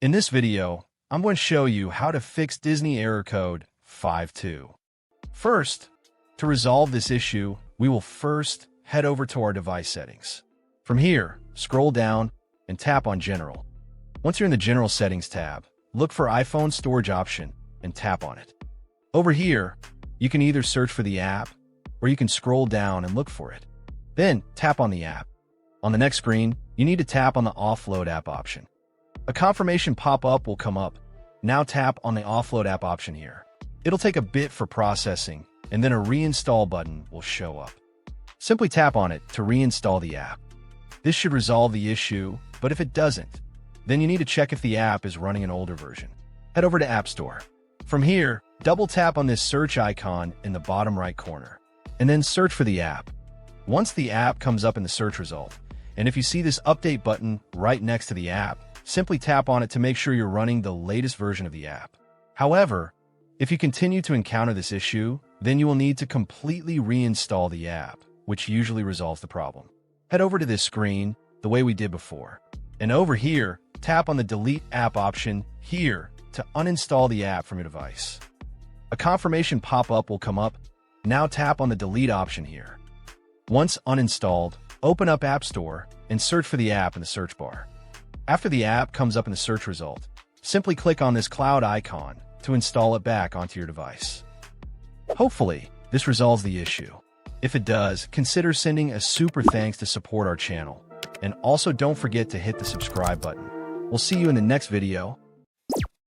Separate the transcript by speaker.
Speaker 1: In this video, I'm going to show you how to fix Disney error code 52. First, to resolve this issue, we will first head over to our device settings. From here, scroll down and tap on General. Once you're in the General Settings tab, look for iPhone Storage option and tap on it. Over here, you can either search for the app or you can scroll down and look for it. Then tap on the app. On the next screen, you need to tap on the Offload app option. A confirmation pop-up will come up. Now tap on the Offload app option here. It'll take a bit for processing, and then a reinstall button will show up. Simply tap on it to reinstall the app. This should resolve the issue, but if it doesn't, then you need to check if the app is running an older version. Head over to App Store. From here, double tap on this search icon in the bottom right corner, and then search for the app. Once the app comes up in the search result, and if you see this update button right next to the app, simply tap on it to make sure you're running the latest version of the app. However, if you continue to encounter this issue, then you will need to completely reinstall the app, which usually resolves the problem. Head over to this screen the way we did before, and over here, tap on the Delete App option here to uninstall the app from your device. A confirmation pop-up will come up. Now tap on the Delete option here. Once uninstalled, open up App Store and search for the app in the search bar. After the app comes up in the search result, simply click on this cloud icon to install it back onto your device. Hopefully, this resolves the issue. If it does, consider sending a super thanks to support our channel. And also don't forget to hit the subscribe button. We'll see you in the next video.